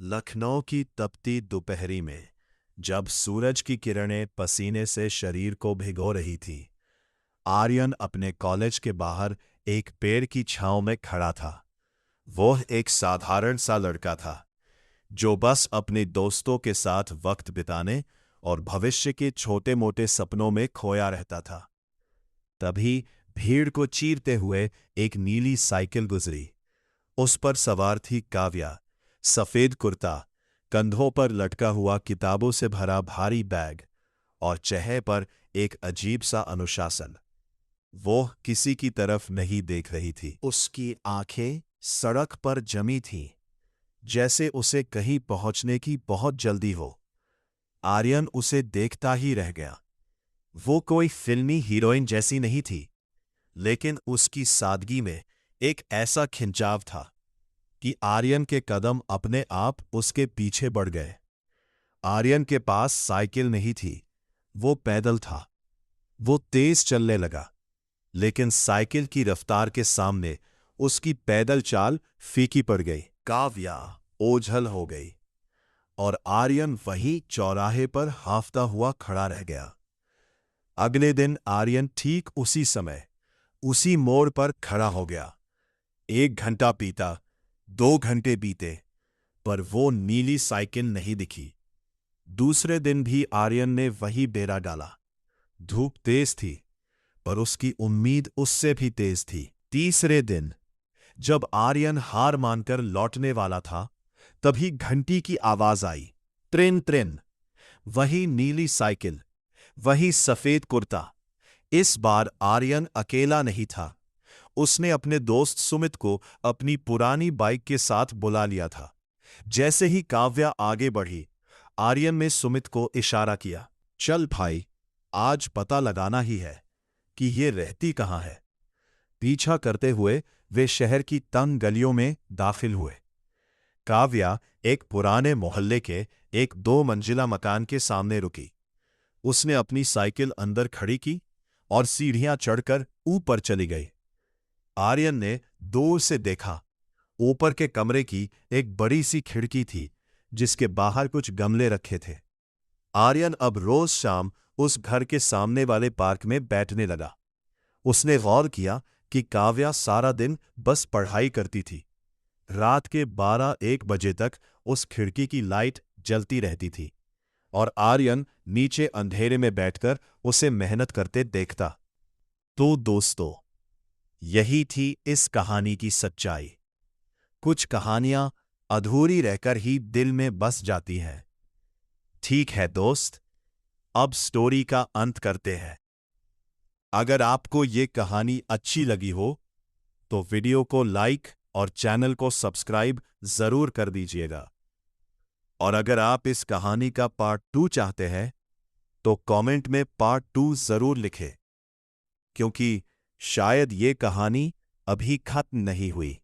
लखनऊ की तपती दोपहरी में जब सूरज की किरणें पसीने से शरीर को भिगो रही थी, आर्यन अपने कॉलेज के बाहर एक पेड़ की छांव में खड़ा था। वह एक साधारण सा लड़का था जो बस अपने दोस्तों के साथ वक्त बिताने और भविष्य के छोटे-मोटे सपनों में खोया रहता था। तभी भीड़ को चीरते हुए एक नीली साइकिल गुजरी। उस पर सवार थी काव्या, सफेद कुर्ता, कंधों पर लटका हुआ किताबों से भरा भारी बैग और चेहरे पर एक अजीब सा अनुशासन। वो किसी की तरफ नहीं देख रही थी। उसकी आंखें सड़क पर जमी थीं, जैसे उसे कहीं पहुंचने की बहुत जल्दी हो। आर्यन उसे देखता ही रह गया। वो कोई फिल्मी हीरोइन जैसी नहीं थी, लेकिन उसकी सादगी में एक ऐसा खिंचाव था कि आर्यन के कदम अपने आप उसके पीछे बढ़ गए। आर्यन के पास साइकिल नहीं थी, वो पैदल था। वो तेज चलने लगा, लेकिन साइकिल की रफ्तार के सामने उसकी पैदल चाल फीकी पड़ गई। काव्या ओझल हो गई और आर्यन वहीं चौराहे पर हांफता हुआ खड़ा रह गया। अगले दिन आर्यन ठीक उसी समय उसी मोड़ पर खड़ा हो गया। 1 घंटा बीता, 2 घंटे बीते, पर वो नीली साइकिल नहीं दिखी। दूसरे दिन भी आर्यन ने वही बेड़ा डाला। धूप तेज थी, पर उसकी उम्मीद उससे भी तेज थी। तीसरे दिन जब आर्यन हार मानकर लौटने वाला था, तभी घंटी की आवाज आई। त्रिन त्रिन। वही नीली साइकिल, वही सफेद कुर्ता। इस बार आर्यन अकेला नहीं था। उसने अपने दोस्त सुमित को अपनी पुरानी बाइक के साथ बुला लिया था। जैसे ही काव्या आगे बढ़ी, आर्यन ने सुमित को इशारा किया। चल भाई, आज पता लगाना ही है कि ये रहती कहाँ है। पीछा करते हुए वे शहर की तंग गलियों में दाखिल हुए। काव्या एक पुराने मोहल्ले के एक 2 मंजिला मकान के सामने रुकी। उसने अपनी साइकिल अंदर खड़ी की और सीढ़ियां चढ़कर ऊपर चली गई। आर्यन ने दूर से देखा। ऊपर के कमरे की एक बड़ी सी खिड़की थी, जिसके बाहर कुछ गमले रखे थे। आर्यन अब रोज शाम उस घर के सामने वाले पार्क में बैठने लगा। उसने गौर किया कि काव्या सारा दिन बस पढ़ाई करती थी। रात के 12-1 बजे तक उस खिड़की की लाइट जलती रहती थी और आर्यन नीचे अंधेरे में बैठकर उसे मेहनत करते देखता। तो दोस्तों, यही थी इस कहानी की सच्चाई। कुछ कहानियां अधूरी रहकर ही दिल में बस जाती हैं। ठीक है दोस्त, अब स्टोरी का अंत करते हैं। अगर आपको ये कहानी अच्छी लगी हो, तो वीडियो को लाइक और चैनल को सब्सक्राइब जरूर कर दीजिएगा। और अगर आप इस कहानी का पार्ट 2 चाहते हैं, तो कमेंट में पार्ट 2 जरूर लिखें, क्योंकि शायद ये कहानी अभी खत्म नहीं हुई।